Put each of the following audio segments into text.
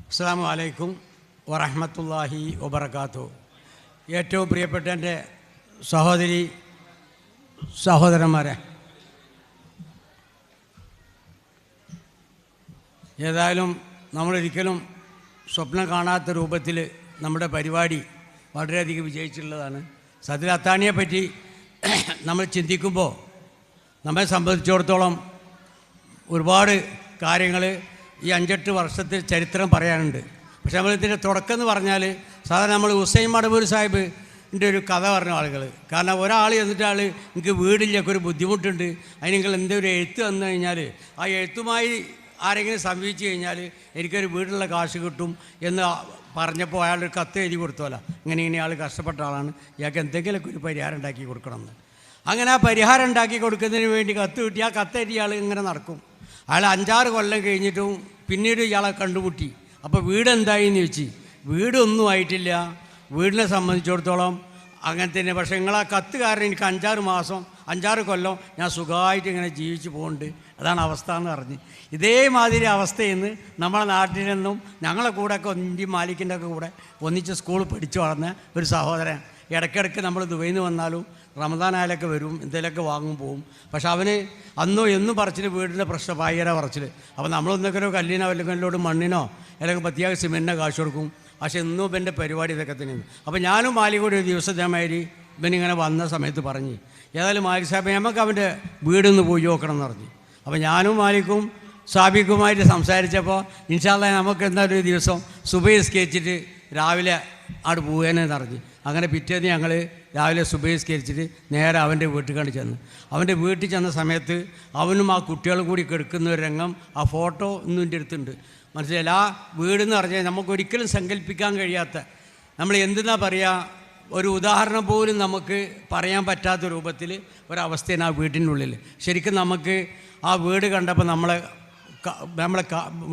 അസ്സലാമു അലൈക്കും വറഹ്മത്തുള്ളാഹി വബറകാതുഹു. ഏറ്റവും പ്രിയപ്പെട്ട എൻ്റെ സഹോദരന്മാരെ, ഏതായാലും നമ്മളൊരിക്കലും സ്വപ്നം കാണാത്ത രൂപത്തിൽ നമ്മുടെ പരിപാടി വളരെയധികം വിജയിച്ചിട്ടുള്ളതാണ്. സദർ അത്താണിയെ പറ്റി നമ്മൾ ചിന്തിക്കുമ്പോൾ നമ്മെ സംബന്ധിച്ചിടത്തോളം ഒരുപാട് കാര്യങ്ങൾ ഈ 5-8 വർഷത്തെ ചരിത്രം പറയാനുണ്ട്. പക്ഷെ നമ്മളിതിൻ്റെ തുടക്കം എന്ന് പറഞ്ഞാൽ സാധാരണ നമ്മൾ ഹുസൈൻ മടവൂർ സാഹിബിൻ്റെ ഒരു കഥ പറഞ്ഞ ആളുകൾ. കാരണം ഒരാൾ എന്നിട്ടാൾ എനിക്ക് വീടില്ലൊക്കെ ഒരു ബുദ്ധിമുട്ടുണ്ട്, അതിന് നിങ്ങൾ എന്തൊരു എഴുത്ത് വന്നു കഴിഞ്ഞാൽ ആ എഴുത്തുമായി ആരെങ്കിലും സമീപിച്ച് കഴിഞ്ഞാൽ എനിക്കൊരു വീടിനുള്ള കാശ് കിട്ടും എന്ന് പറഞ്ഞപ്പോൾ അയാളൊരു കത്ത് എഴുതി കൊടുത്തോല, ഇങ്ങനെ ആൾ കഷ്ടപ്പെട്ട ആളാണ്, ഇയാൾക്ക് എന്തെങ്കിലുമൊക്കെ ഒരു പരിഹാരം ഉണ്ടാക്കി കൊടുക്കണമെന്ന്. അങ്ങനെ ആ പരിഹാരം ഉണ്ടാക്കി കൊടുക്കുന്നതിന് വേണ്ടി കത്ത് കിട്ടി. ആ കത്തെഴുതി ഇയാൾ ഇങ്ങനെ നടക്കും. അയാൾ 5-6 കൊല്ലം കഴിഞ്ഞിട്ടും പിന്നീട് ഇയാളെ കണ്ടുമുട്ടി. അപ്പോൾ വീട് എന്തായിന്ന് ചോദിച്ചു. വീടൊന്നും ആയിട്ടില്ല. വീടിനെ സംബന്ധിച്ചിടത്തോളം അങ്ങനെ തന്നെ. പക്ഷേ നിങ്ങളാ കത്ത് കാരണം എനിക്ക് 5-6 മാസം 5-6 കൊല്ലം ഞാൻ സുഖമായിട്ട് ഇങ്ങനെ ജീവിച്ച് പോകുന്നുണ്ട്, അതാണ് അവസ്ഥ എന്ന് പറഞ്ഞ്. ഇതേമാതിരി അവസ്ഥയിൽ നിന്ന് നമ്മളെ നാട്ടിൽ നിന്നും ഞങ്ങളെ കൂടെയൊക്കെ ഇന്ത്യ മാലിക്കിൻ്റെ ഒക്കെ കൂടെ ഒന്നിച്ച് സ്കൂളിൽ പഠിച്ചു വളർന്ന ഒരു സഹോദരൻ ഇടയ്ക്കിടയ്ക്ക് നമ്മൾ ദുബൈയിൽ നിന്ന് വന്നാലും റമദാൻ ആയാലൊക്കെ വരും, എന്തെങ്കിലുമൊക്കെ വാങ്ങും പോവും. പക്ഷെ അവന് അന്നോ എന്നും പറച്ചിൽ വീടിൻ്റെ പ്രശ്നം ഭയങ്കര പറച്ചിൽ. അപ്പോൾ നമ്മളൊന്നൊക്കെ ഒരു കല്ലിനോ അല്ലെങ്കിൽ മണ്ണിനോ അല്ലെങ്കിൽ പ്രത്യേക സിമെൻറ്റിനോ കാശ് കൊടുക്കും. പക്ഷെ ഇന്നും ഇവൻ്റെ പരിപാടി ഇതൊക്കെ തന്നെയാണ്. അപ്പോൾ ഞാനും മാലിക് കൂടി ഒരു ദിവസം ഇതേമാതിരി ഇവനിങ്ങനെ വന്ന സമയത്ത് പറഞ്ഞ്, ഏതായാലും മാലിക് സാഹിബ് നമുക്ക് അവൻ്റെ വീടൊന്ന് പോയി നോക്കണം എന്ന് പറഞ്ഞു. അപ്പോൾ ഞാനും മാലിക്കും സാബിക്കുമായിട്ട് സംസാരിച്ചപ്പോൾ ഇൻഷാ അല്ലാഹ് നമുക്ക് എന്തായാലും ഒരു ദിവസം സുബഹി നിസ്കരിച്ചിട്ട് രാവിലെ അവിടെ പോകാനെന്ന് പറഞ്ഞു. അങ്ങനെ പിറ്റേന്ന് ഞങ്ങൾ രാവിലെ സുബഹി നിസ്കരിച്ചിട്ട് നേരെ അവൻ്റെ വീട്ടിൽ കണ്ട് ചെന്ന്. അവൻ്റെ വീട്ടിൽ ചെന്ന സമയത്ത് അവനും ആ കുട്ടികളും കൂടി കിടക്കുന്ന ഒരു രംഗം, ആ ഫോട്ടോ ഇന്നും എൻ്റെ അടുത്തുണ്ട്. മനസ്സിലായില്ല. ആ വീടെന്ന് പറഞ്ഞാൽ നമുക്കൊരിക്കലും സങ്കല്പിക്കാൻ കഴിയാത്ത, നമ്മൾ എന്തെന്നാ പറയുക, ഒരു ഉദാഹരണം പോലും നമുക്ക് പറയാൻ പറ്റാത്ത രൂപത്തിൽ ഒരവസ്ഥയാണ് ആ വീട്ടിൻ്റെ ഉള്ളിൽ. ശരിക്കും നമുക്ക് ആ വീട് കണ്ടപ്പോൾ നമ്മളെ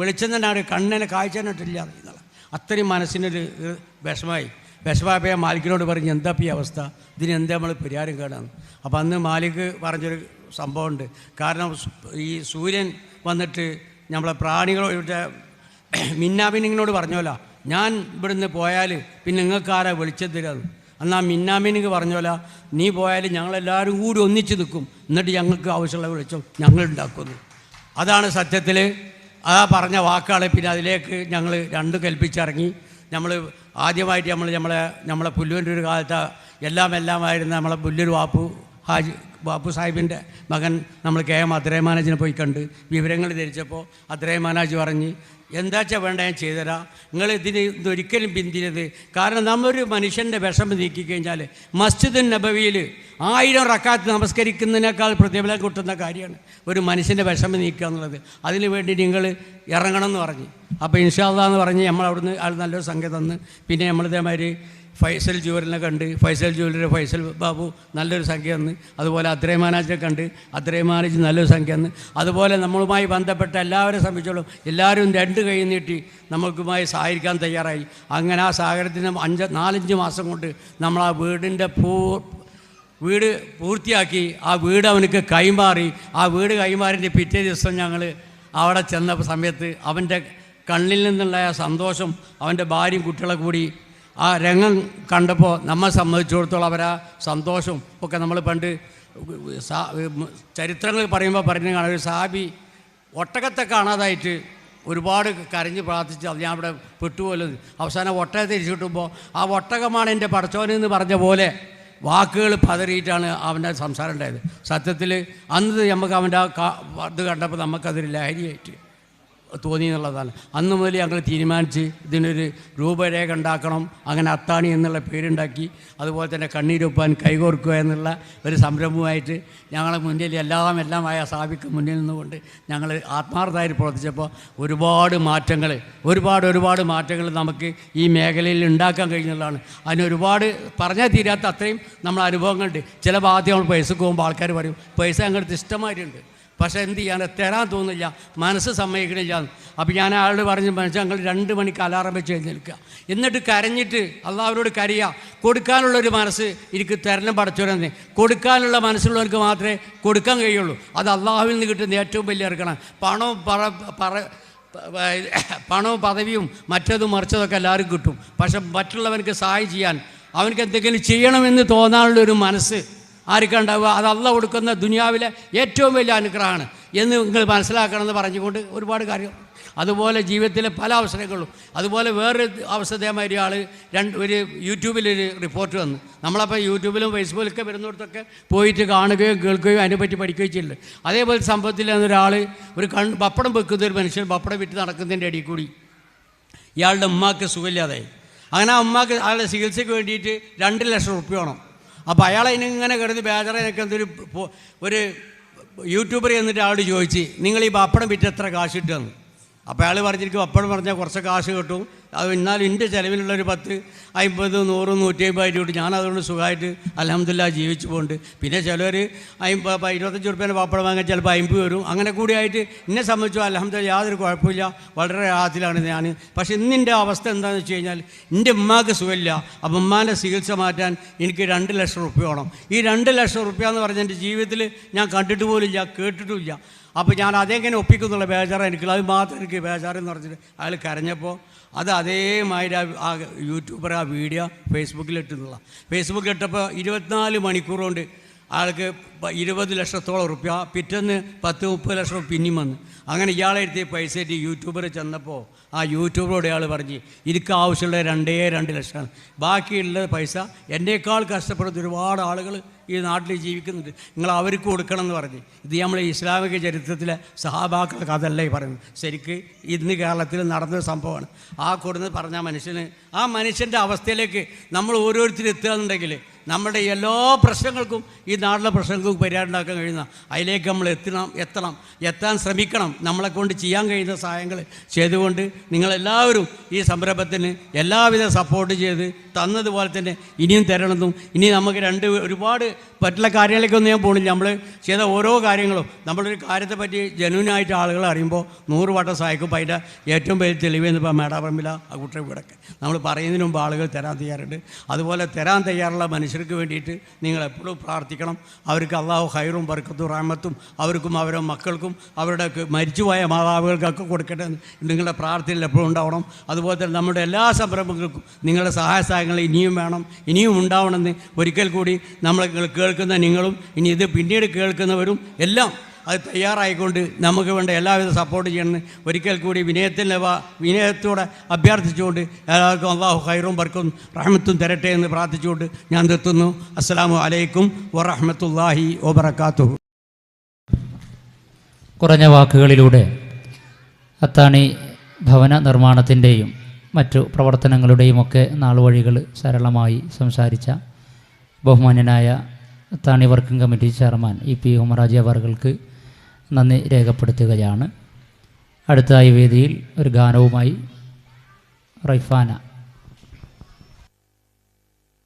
വെളിച്ചം തന്നെ കണ്ണിനെ കാഴ്ചനിട്ടില്ല എന്നുള്ള അത്രയും മനസ്സിനൊരു വിഷമമായ മാലിക്കിനോട് പറഞ്ഞ് എന്താ ഈ അവസ്ഥ, ഇതിന് എന്താ നമ്മൾ പരിഹാരം കാണാമെന്ന്. അപ്പോൾ അന്ന് മാലിക് പറഞ്ഞൊരു സംഭവമുണ്ട്. കാരണം ഈ സൂര്യൻ വന്നിട്ട് നമ്മളെ പ്രാണികളുടെ മിന്നാമിനിങ്ങിനോട് പറഞ്ഞോല, ഞാൻ ഇവിടുന്ന് പോയാൽ പിന്നെ നിങ്ങൾക്ക് ആരാ വെളിച്ചം തരാമെന്ന്. എന്നാൽ മിന്നാമിനിങ് പറഞ്ഞോല, നീ പോയാൽ ഞങ്ങളെല്ലാവരും കൂടി ഒന്നിച്ച് നിൽക്കും, എന്നിട്ട് ഞങ്ങൾക്ക് ആവശ്യമുള്ള വെളിച്ചം ഞങ്ങളുണ്ടാക്കുന്നു. അതാണ് സത്യത്തിൽ ആ പറഞ്ഞ വാക്കുകളെ. പിന്നെ അതിലേക്ക് ഞങ്ങൾ രണ്ടും കൽപ്പിച്ചിറങ്ങി. നമ്മൾ ആദ്യമായിട്ട് നമ്മളെ പുല്ലൂരിൻ്റെ ഒരു കാലത്ത് എല്ലാമായിരുന്ന നമ്മളെ പുല്ലൂർ ബാപ്പു സാഹിബിൻ്റെ മകൻ നമ്മൾ KM അബ്ദുറഹ്മാനാജിനെ പോയി കണ്ട് വിവരങ്ങൾ ധരിച്ചപ്പോൾ അബ്ദുറഹ്മാനാജി പറഞ്ഞ് എന്താ വെച്ചാൽ വേണ്ട ഞാൻ ചെയ്തുതരാം, നിങ്ങൾ ഇതൊരിക്കലും പിന്തിരരുത്. കാരണം നമ്മളൊരു മനുഷ്യൻ്റെ വിഷമം നീക്കിക്കഴിഞ്ഞാൽ മസ്ജിദുൻ നബവിയിൽ 1000 റക്കാത്ത് നമസ്കരിക്കുന്നതിനേക്കാൾ പ്രതിഫലം കിട്ടുന്ന കാര്യമാണ് ഒരു മനുഷ്യൻ്റെ വിഷമം നീക്കുക എന്നുള്ളത്. അതിന് വേണ്ടി നിങ്ങൾ ഇറങ്ങണം എന്ന് പറഞ്ഞ്. അപ്പോൾ ഇൻഷാ അല്ലാഹ് എന്ന് പറഞ്ഞ് നമ്മളവിടുന്ന് ആൾ നല്ലൊരു സംഖ്യ തന്ന്. പിന്നെ നമ്മളിതേമാതിരി ഫൈസൽ ജുവലിനെ കണ്ട് ഫൈസൽ ജുവലിൻ്റെ ഫൈസൽ ബാബു നല്ലൊരു സംഖ്യ തന്ന്. അതുപോലെ അബ്ദുറഹ്മാനാജിനെ കണ്ട് അബ്ദുറഹ്മാനാജി നല്ലൊരു സംഖ്യ തന്ന്. അതുപോലെ നമ്മളുമായി ബന്ധപ്പെട്ട എല്ലാവരെ സംബന്ധിച്ചോളം എല്ലാവരും 2 കൈ നീട്ടി നമ്മൾക്കുമായി സഹായിക്കാൻ തയ്യാറായി. അങ്ങനെ ആ സഹകരണത്തിന് 4-5 മാസം കൊണ്ട് നമ്മൾ ആ വീട് പൂർത്തിയാക്കി. ആ വീട് അവനക്ക് കൈമാറി. ആ വീട് കൈമാറിൻ്റെ പിറ്റേ ദിവസം ഞങ്ങൾ അവിടെ ചെന്ന സമയത്ത് അവൻ്റെ കണ്ണിൽ നിന്നുള്ള ആ സന്തോഷം, അവൻ്റെ ഭാര്യയും കുട്ടികളെ കൂടി ആ രംഗം കണ്ടപ്പോൾ നമ്മെ സംബന്ധിച്ചിടത്തോളം അവരാ സന്തോഷം ഒക്കെ നമ്മൾ പണ്ട് ചരിത്രങ്ങൾ പറയുമ്പോൾ പറഞ്ഞു കാണാം. ഒരു സാബി ഒട്ടകത്തെ കാണാതായിട്ട് ഒരുപാട് കരഞ്ഞ് പ്രാർത്ഥിച്ച് അത് ഞാൻ അവിടെ പെട്ടുപോലും. അവസാനം ഒട്ടകത്തെ തിരിച്ചു കിട്ടുമ്പോൾ ആ ഒട്ടകമാണ് എൻ്റെ പടച്ചോനെന്ന് പറഞ്ഞ പോലെ വാക്കുകൾ പതറിയിട്ടാണ് അവൻ്റെ സംസാരം ഉണ്ടായത്. സത്യത്തിൽ അന്ന് നമുക്ക് അവൻ്റെ ആ ഇത് കണ്ടപ്പോൾ നമുക്കതൊരു ലഹരിയായിട്ട് തോന്നി എന്നുള്ളതാണ്. അന്ന് മുതൽ ഞങ്ങൾ തീരുമാനിച്ച് ഇതിനൊരു രൂപരേഖ ഉണ്ടാക്കണം. അങ്ങനെ അത്താണി എന്നുള്ള പേരുണ്ടാക്കി. അതുപോലെ തന്നെ കണ്ണീരൊപ്പാൻ കൈകോർക്കുക എന്നുള്ള ഒരു സംരംഭമായിട്ട് ഞങ്ങളെ മുന്നിൽ എല്ലാമായ സാബിക്ക് മുന്നിൽ നിന്നുകൊണ്ട് ഞങ്ങൾ ആത്മാർത്ഥമായിട്ട് പ്രവർത്തിച്ചപ്പോൾ ഒരുപാട് മാറ്റങ്ങൾ നമുക്ക് ഈ മേഖലയിൽ ഉണ്ടാക്കാൻ കഴിഞ്ഞുള്ളതാണ്. അതിനൊരുപാട് പറഞ്ഞാൽ തീരാത്ത അത്രയും നമ്മൾ അനുഭവങ്ങളുണ്ട്. ചില ഭാഗത്ത് നമ്മൾ പൈസക്ക് പോകുമ്പോൾ ആൾക്കാർ പറയും പൈസ ഞങ്ങൾക്ക് ഇഷ്ടമായിട്ടുണ്ട്, പക്ഷേ എന്ത് ചെയ്യാൻ തരാൻ തോന്നില്ല, മനസ്സ് സമ്മതിക്കണില്ല. അപ്പോൾ ഞാൻ അയാളോട് പറഞ്ഞ് മനസ്സിൽ ഞങ്ങൾ 2 മണിക്ക് അലാറം വെച്ച് എഴുന്നേൽക്കുക, എന്നിട്ട് കരഞ്ഞിട്ട് അള്ളാഹുവിനോട് കരയുക. കൊടുക്കാനുള്ളൊരു മനസ്സ് എനിക്ക് തരണം പടച്ചോരെന്ന്. കൊടുക്കാനുള്ള മനസ്സുള്ളവർക്ക് മാത്രമേ കൊടുക്കാൻ കഴിയുള്ളൂ. അത് അള്ളാഹുവിൽ നിന്ന് കിട്ടുന്ന ഏറ്റവും വലിയ ഇറക്കണം. പണവും പദവിയും മറ്റതും മറിച്ചതൊക്കെ എല്ലാവർക്കും കിട്ടും. പക്ഷെ മറ്റുള്ളവർക്ക് സഹായം ചെയ്യാൻ, അവനക്ക് എന്തെങ്കിലും ചെയ്യണമെന്ന് തോന്നാനുള്ളൊരു മനസ്സ് ആർക്കുണ്ടാവുക, അത് അള്ളാഹ് കൊടുക്കുന്ന ദുനിയാവിലെ ഏറ്റവും വലിയ അനുഗ്രഹമാണ് എന്ന് നിങ്ങൾ മനസ്സിലാക്കണമെന്ന് പറഞ്ഞുകൊണ്ട് ഒരുപാട് കാര്യം. അതുപോലെ ജീവിതത്തിലെ പല അവസരങ്ങളും. അതുപോലെ വേറൊരു അവസ്ഥമാതിരി ഒരു യൂട്യൂബിലൊരു റിപ്പോർട്ട് വന്നു. നമ്മളപ്പോൾ യൂട്യൂബിലും ഫേസ്ബുക്കിലൊക്കെ വരുന്നിടത്തൊക്കെ പോയിട്ട് കാണുകയും കേൾക്കുകയും അതിനെപ്പറ്റി പഠിക്കുകയും ചെയ്യുന്നുണ്ട്. അതേപോലെ സംഭവത്തിൽ ഒരാൾ പപ്പടം വെക്കുന്ന ഒരു മനുഷ്യൻ പപ്പടം വിറ്റ് നടക്കുന്നതിൻ്റെ ഇടയിൽ കൂടി ഇയാളുടെ ഉമ്മാക്ക് സുഖമില്ലാതായി. അങ്ങനെ ആ ഉമ്മാക്ക് അയാളുടെ ചികിത്സയ്ക്ക് വേണ്ടിയിട്ട് 2 ലക്ഷം റുപ്യ വേണം. അപ്പോൾ അയാൾ അതിനിങ്ങനെ കരുതി ബേജാറൊക്കെ ഒരു യൂട്യൂബർ എന്നിട്ട് ആളോട് ചോദിച്ച്, നിങ്ങൾ ഈ പപ്പടം വിറ്റ് എത്ര കാശ് കിട്ടുമെന്ന്. അപ്പോൾ അയാൾ പറഞ്ഞിരിക്കും, പപ്പടം പറഞ്ഞാൽ കുറച്ച് കാശ് കിട്ടും, അത് എന്നാലും എൻ്റെ ചിലവിലുള്ളൊരു 10, 50, 100, 150 രൂപ ഞാൻ അതുകൊണ്ട് സുഖമായിട്ട് അൽഹംദുലില്ലാഹ് ജീവിച്ചു പോകുന്നുണ്ട്. പിന്നെ ചിലർ 25 റുപ്യേൻ്റെ പപ്പടം വാങ്ങാൻ ചിലപ്പോൾ 50 വരും. അങ്ങനെ കൂടിയായിട്ട് എന്നെ സംബന്ധിച്ചു അൽഹംദുലില്ലാഹ് യാതൊരു കുഴപ്പമില്ല, വളരെ ആദ്യത്തിലാണ് ഞാൻ. പക്ഷേ ഇന്നിൻ്റെ അവസ്ഥ എന്താണെന്ന് വെച്ച് കഴിഞ്ഞാൽ എൻ്റെ ഉമ്മാക്ക് സുഖമില്ല. അപ്പം ഉമ്മാൻ്റെ ചികിത്സ മാറ്റാൻ എനിക്ക് 2 ലക്ഷം റുപ്യ വേണം. ഈ 2 ലക്ഷം റുപ്യ എന്ന് പറഞ്ഞാൽ എൻ്റെ ജീവിതത്തിൽ ഞാൻ കണ്ടിട്ട് പോലില്ല, കേട്ടിട്ടുമില്ല. അപ്പോൾ ഞാൻ അതെങ്ങനെ ഒപ്പിക്കുന്നുള്ള ബേജാറ് എനിക്കുള്ള, അത് മാത്രം എനിക്ക് ബേജാറെന്ന് പറഞ്ഞിട്ട് അയാൾ കരഞ്ഞപ്പോൾ അത് അതേമാതിരി ആ യൂട്യൂബർ ആ വീഡിയോ ഫേസ്ബുക്കിലിട്ടുന്നുള്ള. ഫേസ്ബുക്കിലിട്ടപ്പോൾ 24 മണിക്കൂർ കൊണ്ട് ആൾക്ക് 20 ലക്ഷത്തോളം റുപ്യ, പിറ്റേന്ന് 10-30 ലക്ഷം പിന്നെയും വന്ന്. അങ്ങനെ ഇയാളെ എടുത്ത് പൈസ ആയിട്ട് യൂട്യൂബർ ചെന്നപ്പോൾ ആ യൂട്യൂബറോട് ഇയാൾ പറഞ്ഞ്, എനിക്ക് ആവശ്യമുള്ള 2 ലക്ഷമാണ്, ബാക്കിയുള്ള പൈസ എന്നേക്കാൾ കഷ്ടപ്പെടുന്ന ഒരുപാട് ആളുകൾ ഈ നാട്ടിൽ ജീവിക്കുന്നുണ്ട്, നിങ്ങൾ അവർക്ക് കൊടുക്കണം എന്ന് പറഞ്ഞ്. ഇത് നമ്മളെ ഇസ്ലാമിക ചരിത്രത്തിലെ സഹാബാക്കളുടെ കഥയല്ലേ പറയുന്നത്, ശരിക്ക് ഇന്ന് കേരളത്തിൽ നടന്ന സംഭവമാണ്. ആ കൊടുന്ന് പറഞ്ഞ മനുഷ്യന്, ആ മനുഷ്യൻ്റെ അവസ്ഥയിലേക്ക് നമ്മൾ ഓരോരുത്തരും എത്തുക എന്നുണ്ടെങ്കിൽ നമ്മുടെ എല്ലാ പ്രശ്നങ്ങൾക്കും, ഈ നാട്ടിലെ പ്രശ്നങ്ങൾക്കും പരിഹാരം ഉണ്ടാക്കാൻ കഴിയുന്ന അതിലേക്ക് നമ്മൾ എത്താൻ ശ്രമിക്കണം. നമ്മളെക്കൊണ്ട് ചെയ്യാൻ കഴിയുന്ന സഹായങ്ങൾ ചെയ്തുകൊണ്ട് നിങ്ങളെല്ലാവരും ഈ സംരംഭത്തിന് എല്ലാവിധ സപ്പോർട്ട് ചെയ്ത് തന്നതുപോലെ തന്നെ ഇനിയും തരണമെന്നും, ഇനി നമുക്ക് ഒരുപാട് മറ്റുള്ള കാര്യങ്ങളിലേക്കൊന്നും ഞാൻ പോകണില്ല. നമ്മൾ ചെയ്ത ഓരോ കാര്യങ്ങളും, നമ്മളൊരു കാര്യത്തെപ്പറ്റി ജനുവിനായിട്ട് ആളുകൾ അറിയുമ്പോൾ 100 വട്ടം സഹായിക്കും. അപ്പോൾ അതിൻ്റെ ഏറ്റവും വലിയ തെളിവെന്ന് ഇപ്പോൾ മേടാപറമ്പില ആ കുട്ടറെ വീടൊക്കെ നമ്മൾ പറയുന്നതിന് മുമ്പ് ആളുകൾ തരാൻ തയ്യാറുണ്ട്. അതുപോലെ തരാൻ തയ്യാറുള്ള മനുഷ്യർക്ക് വേണ്ടിയിട്ട് നിങ്ങളെപ്പോഴും പ്രാർത്ഥിക്കണം. അവർക്ക് അള്ളാഹു ഖൈറും ബർക്കത്തും റഹ്മത്തും അവർക്കും അവരുടെ മക്കൾക്കും അവരുടെ മരിച്ചുപോയ മാതാപിതാക്കൾക്കൊക്കെ കൊടുക്കട്ടെ നിങ്ങളുടെ പ്രാർത്ഥനയിൽ എപ്പോഴും ഉണ്ടാവണം. അതുപോലെ തന്നെ നമ്മുടെ എല്ലാ സംരംഭങ്ങൾക്കും നിങ്ങളുടെ സഹായ സഹായങ്ങൾ ഇനിയും വേണം, ഇനിയും ഉണ്ടാവണമെന്ന് ഒരിക്കൽ കൂടി നമ്മൾ കേൾക്കുന്ന നിങ്ങളും ഇനി ഇത് പിന്നീട് കേൾക്കുന്നവരും അത് തയ്യാറായിക്കൊണ്ട് നമുക്ക് വേണ്ട എല്ലാവിധ സപ്പോർട്ട് ചെയ്യണമെന്ന് ഒരിക്കൽ കൂടി വിനയത്തോടെ അഭ്യർത്ഥിച്ചുകൊണ്ട് എല്ലാവർക്കും അള്ളാഹു ഖൈറും ബർക്കത്തും റഹ്മത്തും തരട്ടെ എന്ന് പ്രാർത്ഥിച്ചുകൊണ്ട് ഞാൻ നിർത്തുന്നു. അസ്സലാമു അലൈക്കും വറഹ്മത്തുള്ളാഹി വബറകാതുഹു. കുറഞ്ഞ വാക്കുകളിലൂടെ അത്താണി ഭവന നിർമ്മാണത്തിൻ്റെയും മറ്റു പ്രവർത്തനങ്ങളുടെയുമൊക്കെ നാളുവഴികൾ സരളമായി സംസാരിച്ച ബഹുമാന്യനായ അത്താണി വർക്കിംഗ് കമ്മിറ്റി ചെയർമാൻ EP ഉമറാജി അവർക്ക് നന്ദി രേഖപ്പെടുത്തുകയാണ്. അടുത്ത ഈ വേദിയിൽ ഒരു ഗാനവുമായി റൈഫാന